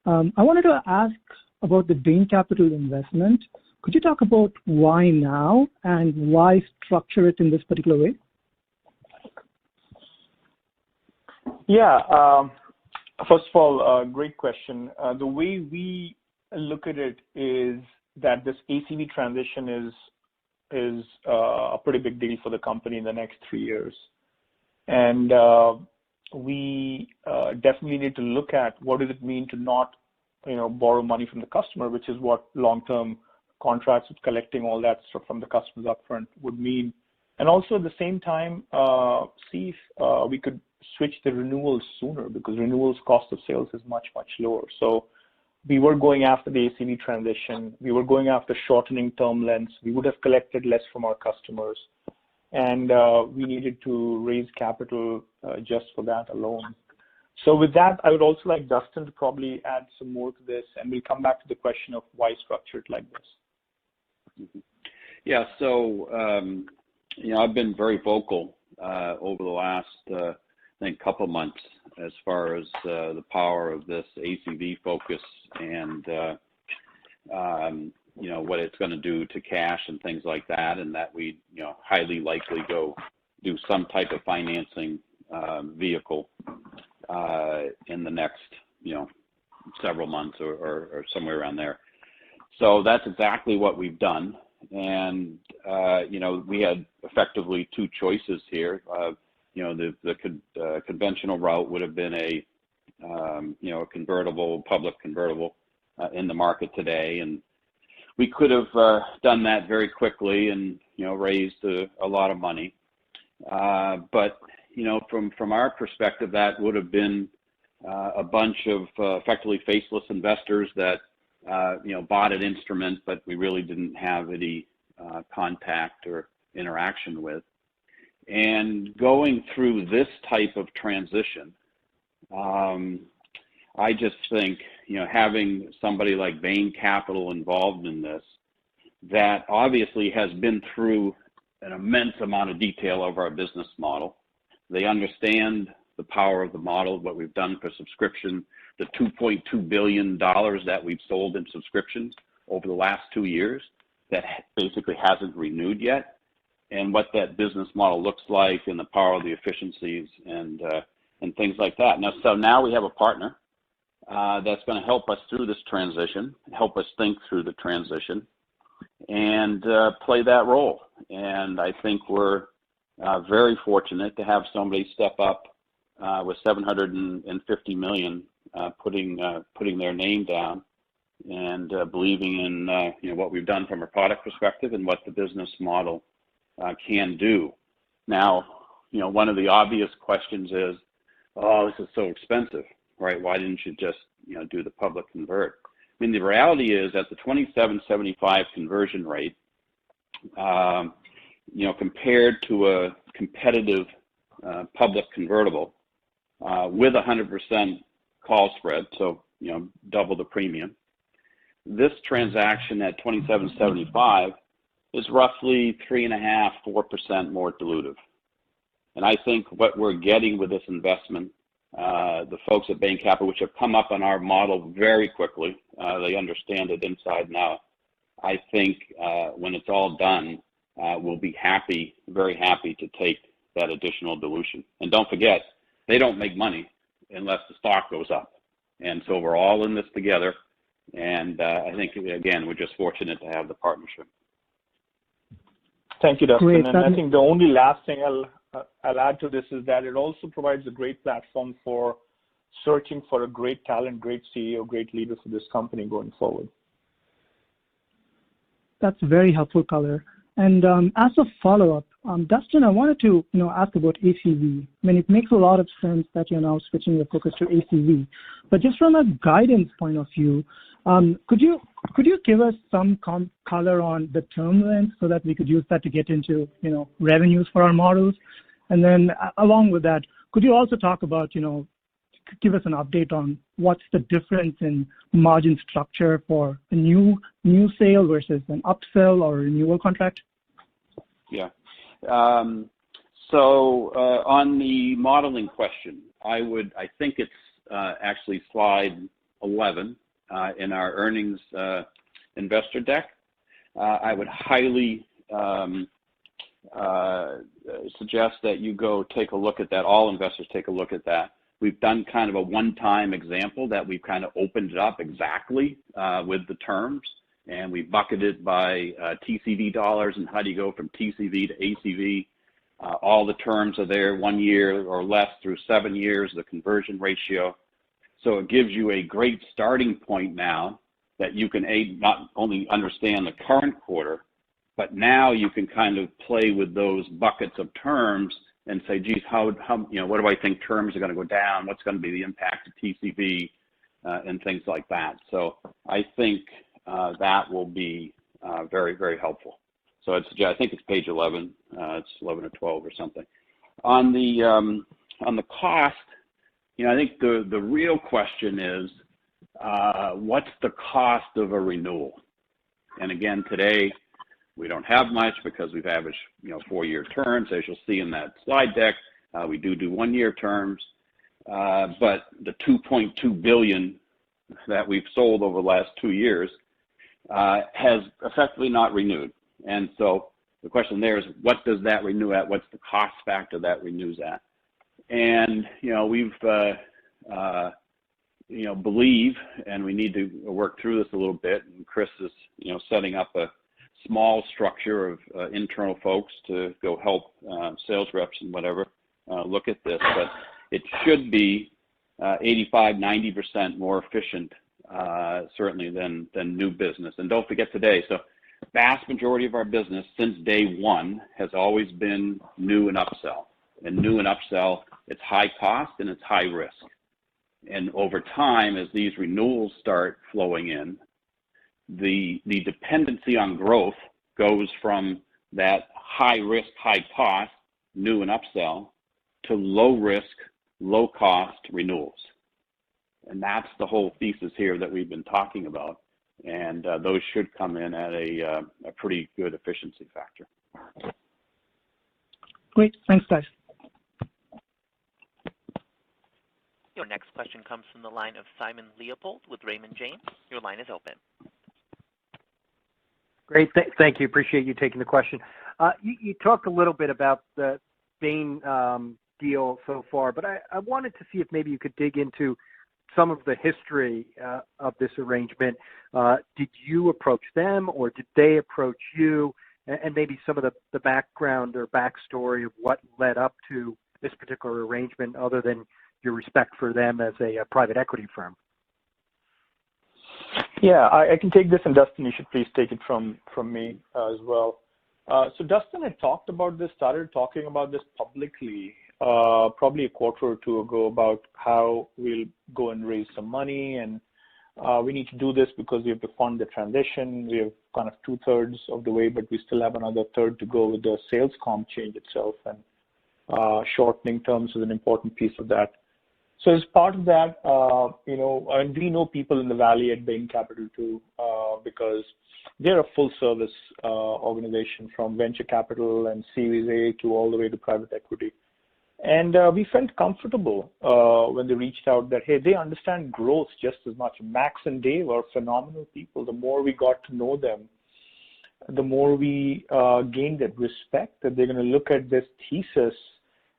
I wanted to ask about the Bain Capital investment. Could you talk about why now and why structure it in this particular way? Yeah, first of all, great question. The way we look at it is that this ACV transition is a pretty big deal for the company in the next 3 years. And we definitely need to look at what does it mean to not, borrow money from the customer, which is what long-term contracts with collecting all that stuff from the customers upfront would mean. And also at the same time, see if we could switch the renewals sooner, because renewals cost of sales is much, much lower. So we were going after the ACV transition. We were going after shortening term lengths. We would have collected less from our customers. And we needed to raise capital just for that alone. So with that, I would also like Dustin to probably add some more to this, and we'll come back to the question of why structure it like this. Yeah, so, I've been very vocal over the last, I think, couple months as far as the power of this ACV focus and, what it's going to do to cash and things like that, and that we, highly likely go do some type of financing vehicle in the next, several months or somewhere around there. So that's exactly what we've done. And, we had effectively two choices here. The conventional route would have been a convertible, public convertible in the market today. And we could have done that very quickly and, raised a lot of money. But, from our perspective, that would have been a bunch of effectively faceless investors that, bought an instrument, but we really didn't have any contact or interaction with. And going through this type of transition, I just think, having somebody like Bain Capital involved in this, that obviously has been through an immense amount of detail of our business model. They understand the power of the model, what we've done for subscription, the $2.2 billion that we've sold in subscriptions over the last 2 years. that basically hasn't renewed yet, and what that business model looks like and the power of the efficiencies and things like that. Now we have a partner that's going to help us through this transition, help us think through the transition, and play that role. And I think we're very fortunate to have somebody step up with $750 million, putting their name down and believing in what we've done from a product perspective and what the business model can do. Now, one of the obvious questions is, oh, this is so expensive, right? Why didn't you just do the public convert? I mean, the reality is at the 2775 conversion rate, compared to a competitive public convertible with 100% call spread, so double the premium, this transaction at 2775 is roughly 3.5–4% more dilutive. And I think what we're getting with this investment, the folks at Bain Capital, which have come up on our model very quickly, they understand it inside and out. I think when it's all done, we'll be happy, very happy to take that additional dilution. And don't forget, they don't make money unless the stock goes up. And so we're all in this together. And I think, again, we're just fortunate to have the partnership. Thank you, Dustin. Great. And I think the only last thing I'll add to this is that it also provides a great platform for searching for a great talent, great CEO, great leader for this company going forward. That's very helpful color. And as a follow-up, Dustin, I wanted to ask about ACV. I mean, it makes a lot of sense that you're now switching your focus to ACV. But just from a guidance point of view, could you give us some color on the term length so that we could use that to get into revenues for our models? And then along with that, could you also talk about give us an update on what's the difference in margin structure for a new sale versus an upsell or renewal contract? Yeah. So on the modeling question, I think it's actually slide 11 in our earnings investor deck. I would highly suggest that you go take a look at that. All investors take a look at that. We've done kind of a one-time example that we've kind of opened it up exactly with the terms, and we bucketed by TCV dollars and how do you go from TCV to ACV. All the terms are there, 1 year or less through 7 years, the conversion ratio. So it gives you a great starting point now that you can not only understand the current quarter, but now you can kind of play with those buckets of terms and say, geez, how what do I think terms are going to go down? What's going to be the impact of TCV and things like that? So I think that will be very, very helpful. So I think it's page 11. It's 11 or 12 or something. On the cost, I think the real question is, what's the cost of a renewal? And again, today, we don't have much because we've averaged 4-year terms, as you'll see in that slide deck. We do 1-year terms, but the $2.2 billion that we've sold over the last 2 years has effectively not renewed. And so the question there is, what does that renew at? What's the cost factor that renews at? And we've believe, and we need to work through this a little bit. And Chris is setting up a small structure of internal folks to go help sales reps and whatever look at this, but it should be 85–90% more efficient, certainly than new business. And don't forget today, so vast majority of our business since day one has always been new and upsell. And new and upsell, it's high cost and it's high risk. And over time, as these renewals start flowing in, the dependency on growth goes from that high risk, high cost, new and upsell, to low risk, low cost renewals. And that's the whole thesis here that we've been talking about. And those should come in at a pretty good efficiency factor. Great. Thanks, guys. Your next question comes from the line of Simon Leopold with Raymond James. Your line is open. Great. Thank you. Appreciate you taking the question. You talked a little bit about the Bain deal so far, but I wanted to see if maybe you could dig into some of the history of this arrangement. Did you approach them, or did they approach you? And maybe some of the background or backstory of what led up to this particular arrangement, other than your respect for them as a private equity firm. Yeah, I can take this, and Dustin, you should please take it from me as well. So Dustin had started talking about this publicly probably a quarter or two ago, about how we'll go and raise some money, and we need to do this because we have to fund the transition. We have kind of 2/3 of the way, but we still have another third to go with the sales comp change itself, and shortening terms is an important piece of that. So as part of that, and we know people in the Valley at Bain Capital too, because they're a full-service organization, from venture capital and Series A to all the way to private equity. And we felt comfortable when they reached out that, hey, they understand growth just as much. Max and Dave are phenomenal people. The more we got to know them, the more we gained that respect that they're going to look at this thesis,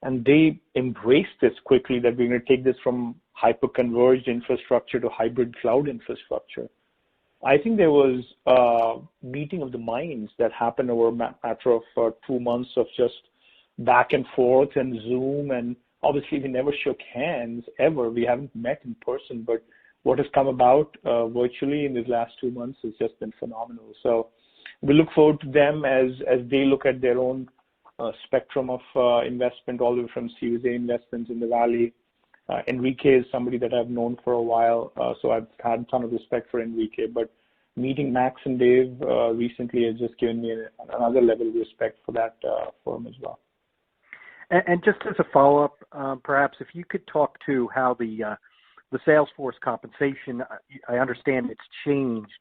and they embraced this quickly, that we're going to take this from hyper-converged infrastructure to hybrid cloud infrastructure. I think there was a meeting of the minds that happened over a matter of 2 months of just back and forth and Zoom, and obviously we never shook hands ever. We haven't met in person, but what has come about virtually in these last 2 months has just been phenomenal. So we look forward to them as they look at their own spectrum of investment, all the way from Series A investments in the Valley. Enrique is somebody that I've known for a while, so I've had a ton of respect for Enrique. But meeting Max and Dave recently has just given me another level of respect for that firm as well. And just as a follow-up, perhaps if you could talk to how the Salesforce compensation, I understand it's changed,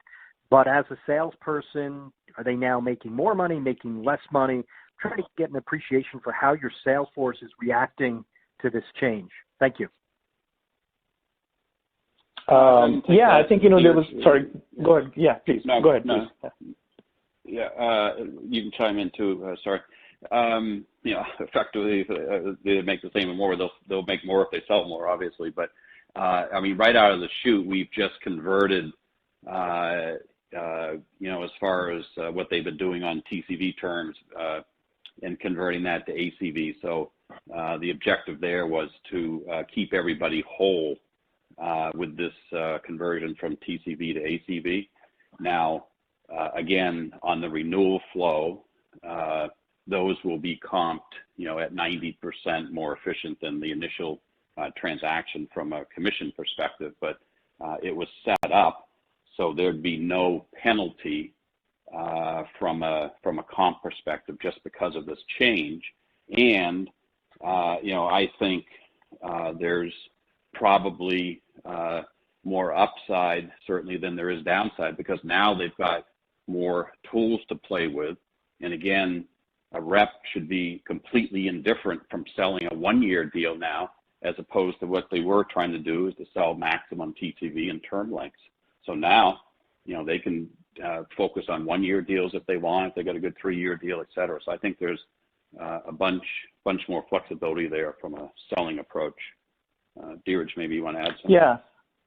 but as a salesperson, are they now making more money, making less money? Trying to get an appreciation for how your sales force is reacting to this change. Thank you. I think, there was, sorry, go ahead. Yeah, please. No, go ahead. No. Please. Yeah, you can chime in too, sorry. Effectively, they make the same or more. They'll make more if they sell more, obviously. But, right out of the chute, we've just converted, as far as what they've been doing on TCV terms, and converting that to ACV. So the objective there was to keep everybody whole with this conversion from TCV to ACV. Now, again, on the renewal flow, those will be comped, at 90% more efficient than the initial transaction from a commission perspective. But it was set up so there'd be no penalty from a comp perspective just because of this change. And I think there's probably more upside certainly than there is downside, because now they've got more tools to play with. And again, a rep should be completely indifferent from selling a 1-year deal now, as opposed to what they were trying to do, is to sell maximum TCV and term lengths. So now, they can focus on 1-year deals if they want, if they got a good 3-year deal, et cetera. So I think there's a bunch more flexibility there from a selling approach. Dheeraj, maybe you want to add something?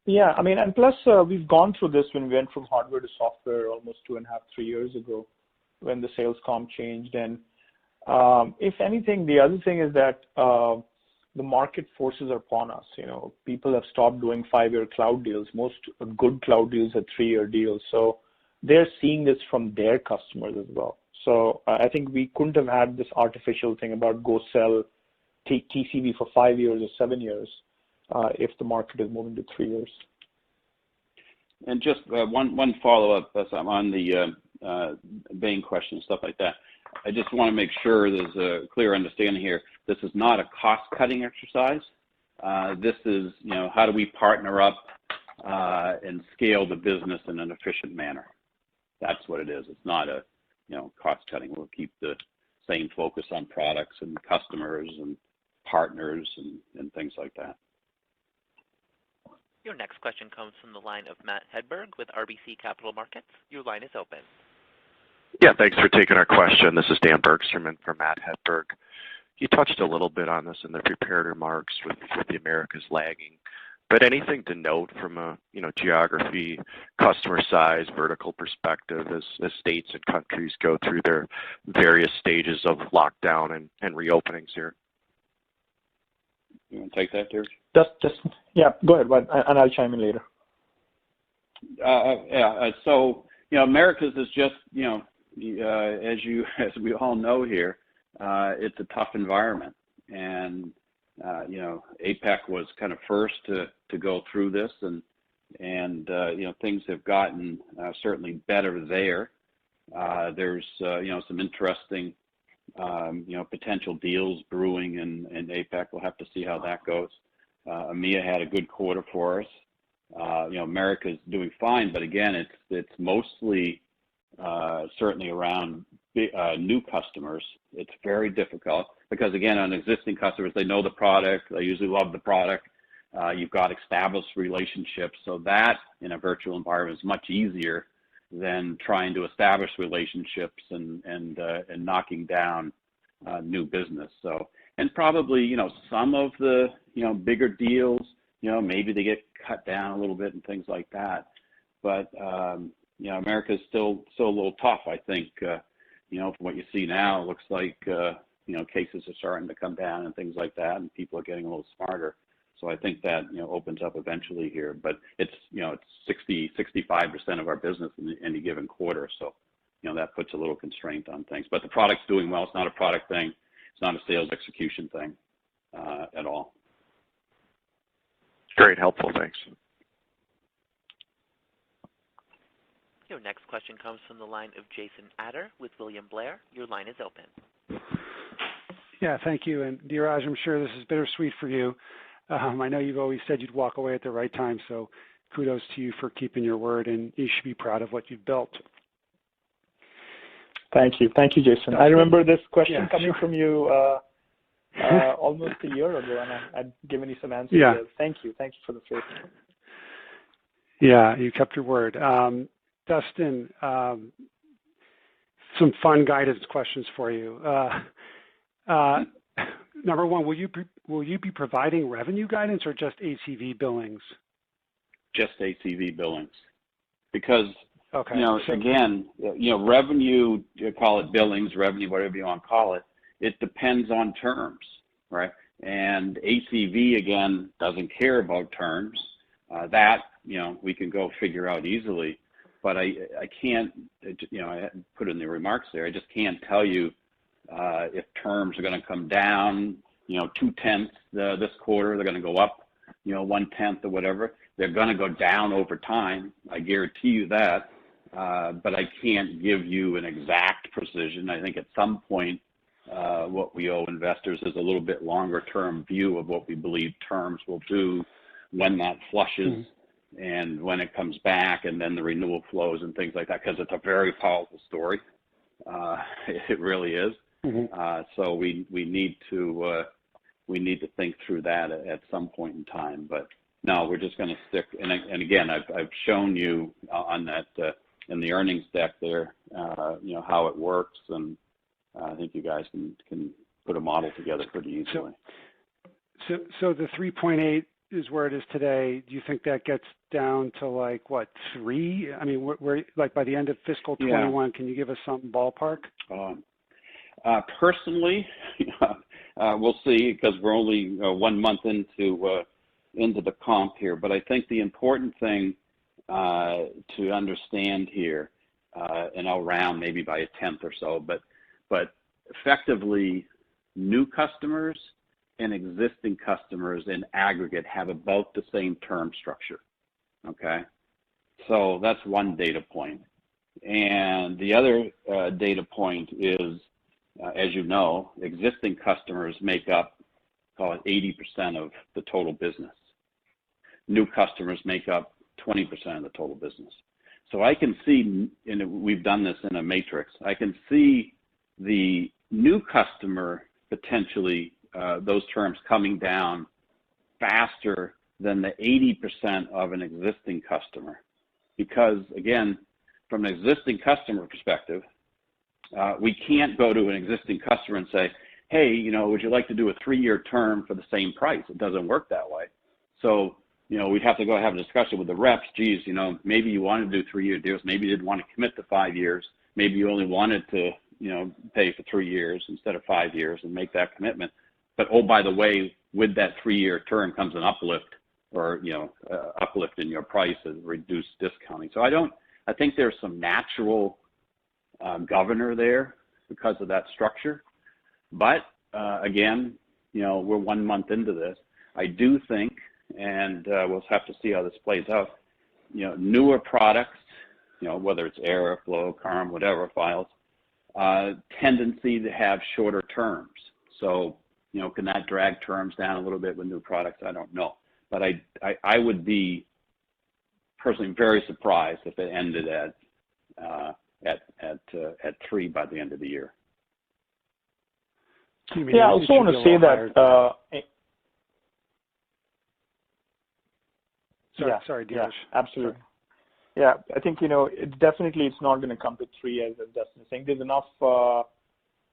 Yeah. And plus we've gone through this when we went from hardware to software almost 2.5, 3 years ago, when the sales comp changed. And if anything, the other thing is that the market forces are upon us. People have stopped doing 5-year cloud deals. Most good cloud deals are 3-year deals. So they're seeing this from their customers as well. So I think we couldn't have had this artificial thing about go sell TCV for 5 years or 7 years if the market is moving to 3 years. And just one follow-up on the Bain question, stuff like that. I just want to make sure there's a clear understanding here. This is not a cost-cutting exercise. This is, how do we partner up and scale the business in an efficient manner? That's what it is. It's not a, cost-cutting. We'll keep the same focus on products and customers and partners and things like that. Your next question comes from the line of Matt Hedberg with RBC Capital Markets. Your line is open. Yeah, thanks for taking our question. This is Dan Bergstrom in for Matt Hedberg. You touched a little bit on this in the prepared remarks with the Americas lagging, but anything to note from a geography, customer size, vertical perspective as states and countries go through their various stages of lockdown and reopenings here? You want to take that, Dheeraj? Yeah, go ahead, and I'll chime in later. So Americas is just as we all know here, it's a tough environment, and APAC was kind of first to go through this, and things have gotten certainly better there. There's some interesting potential deals brewing in APAC. We'll have to see how that goes. EMEA had a good quarter for us. America's doing fine, but again, it's mostly certainly around new customers. It's very difficult because, again, on existing customers, they know the product. They usually love the product. You've got established relationships, so that in a virtual environment is much easier than trying to establish relationships and knocking down new business. So, and probably some of the bigger deals, maybe they get cut down a little bit and things like that. But America's still a little tough. I think from what you see now, it looks like cases are starting to come down and things like that, and people are getting a little smarter. So I think that opens up eventually here. But it's 65% of our business in any given quarter. So that puts a little constraint on things. But the product's doing well. It's not a product thing. It's not a sales execution thing at all. Great, helpful, thanks. Your next question comes from the line of Jason Ader with William Blair. Your line is open. Yeah, thank you. And Dheeraj, I'm sure this is bittersweet for you. I know you've always said you'd walk away at the right time, so kudos to you for keeping your word, and you should be proud of what you've built. Thank you, Jason. I remember this question coming from you almost a year ago, and I'd given you some answers. Yeah. Thank you for the faith. Yeah, you kept your word. Dustin, some fun guidance questions for you. Number one, will you be providing revenue guidance or just ACV billings? Just ACV billings, because okay. Again, revenue, you call it billings, revenue, whatever you want to call it. It depends on terms, right? And ACV again doesn't care about terms. That we can go figure out easily. But I can't, I put in the remarks there, I just can't tell you if terms are going to come down, 0.2 this quarter, they're going to go up, 0.1 or whatever. They're going to go down over time. I guarantee you that. But I can't give you an exact precision. I think at some point, what we owe investors is a little bit longer term view of what we believe terms will do when that flushes. And when it comes back, and then the renewal flows and things like that, because it's a very powerful story. It really is. So we need to think through that at some point in time. But no, we're just going to stick. And again, I've shown you on that in the earnings deck there, how it works, and I think you guys can put a model together pretty easily. So the 3.8 is where it is today. Do you think that gets down to like what, 3? I mean, where like by the end of fiscal 21, Can you give us some ballpark? Personally, we'll see, because we're only 1 month into the comp here. But I think the important thing to understand here, and I'll round maybe by 1/10 or so, but effectively, new customers and existing customers in aggregate have about the same term structure, okay? So that's one data point. And the other data point is, as you know, existing customers make up, call it 80% of the total business. New customers make up 20% of the total business. So I can see, and we've done this in a matrix, I can see the new customer potentially those terms coming down faster than the 80% of an existing customer. Because again, from an existing customer perspective, We can't go to an existing customer and say, hey, would you like to do a 3-year term for the same price? It doesn't work that way. So, we'd have to go have a discussion with the reps. Geez, maybe you wanted to do 3-year deals. Maybe you didn't want to commit to 5 years. Maybe you only wanted to, pay for 3 years instead of 5 years and make that commitment. But, oh, by the way, with that 3-year term comes an uplift or, uplift in your price and reduced discounting. So I think there's some natural governor there because of that structure. But again, we're 1 month into this. I do think, and we'll have to see how this plays out, newer products, whether it's Airflow, Karm, whatever files, tendency to have shorter terms. So, can that drag terms down a little bit with new products? I don't know. But I would be personally very surprised if it ended at 3 by the end of the year. Yeah, I also want to say that. Sorry, Dheeraj. Yeah, absolutely. Sorry. Yeah, I think it's not going to come to 3 as Dustin is saying. There's enough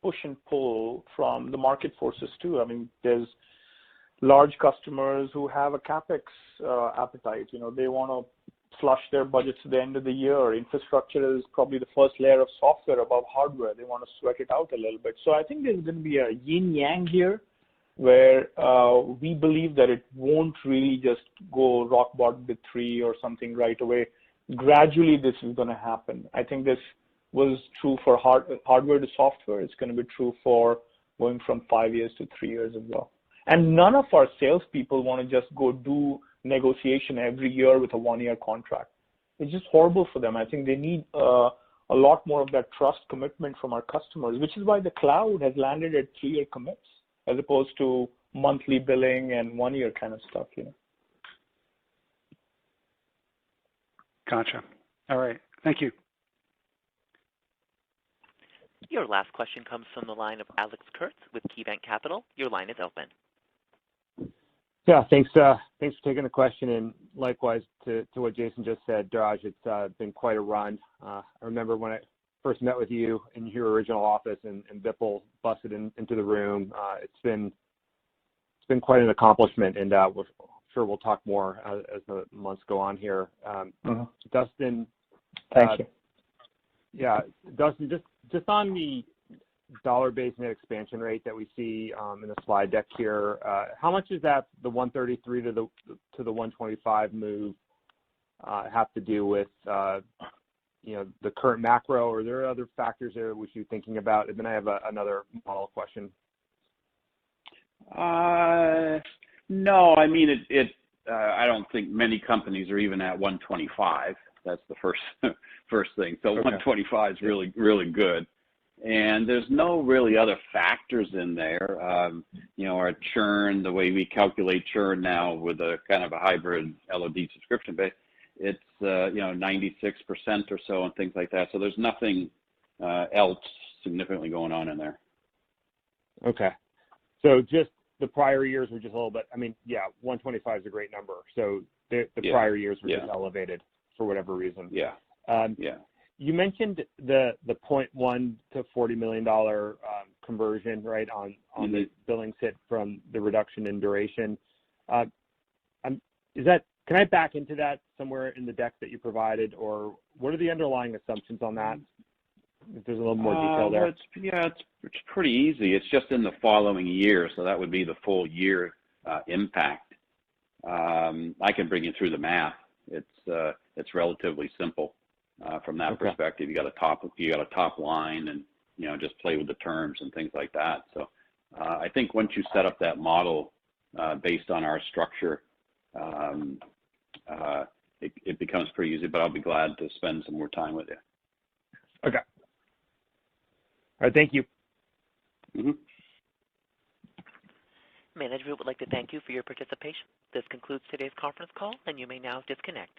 push and pull from the market forces too. I mean, there's large customers who have a capex appetite. They want to flush their budgets at the end of the year. Infrastructure is probably the first layer of software above hardware. They want to sweat it out a little bit. So I think there's going to be a yin-yang here where we believe that it won't really just go rock bottom with 3 or something right away. Gradually, this is going to happen. I think this was true for hardware to software. It's going to be true for going from 5 years to 3 years as well. And none of our salespeople want to just go do negotiation every year with a 1-year contract. It's just horrible for them. I think they need a lot more of that trust commitment from our customers, which is why the cloud has landed at 3-year commits as opposed to monthly billing and 1-year kind of stuff. Gotcha. All right. Thank you. Your last question comes from the line of Alex Kurtz with KeyBanc Capital. Your line is open. Yeah, thanks for taking the question, and likewise to what Jason just said, Dheeraj, it's been quite a run. I remember when I first met with you in your original office, and Bipul busted into the room. It's been quite an accomplishment, and we're sure we'll talk more as the months go on here. Dustin, thank you. Yeah, Dustin, just on the dollar-based net expansion rate that we see in the slide deck here, how much is that the 133 to the 125 move have to do with the current macro, or are there other factors there we should be thinking about? And then I have another model question. No, I mean I don't think many companies are even at 125. That's the first thing. So okay. 125 is really, really good. And there's no really other factors in there. Our churn, the way we calculate churn now with a kind of a hybrid LOD subscription base, it's 96% or so and things like that. So there's nothing else significantly going on in there. Okay. So just the prior years were just a little bit, 125 is a great number. So the prior years were just elevated for whatever reason. Yeah. You mentioned the 0.1 to $40 million conversion, right, on the billings hit from the reduction in duration. Can I back into that somewhere in the deck that you provided, or what are the underlying assumptions on that? If there's a little more detail there. It's pretty easy. It's just in the following year, so that would be the full year impact. I can bring you through the math. It's relatively simple from that perspective. You got a top line, and just play with the terms and things like that. So I think once you set up that model based on our structure, it becomes pretty easy. But I'll be glad to spend some more time with you. Okay. All right. Thank you. Mm-hmm. Management would like to thank you for your participation. This concludes today's conference call, and you may now disconnect.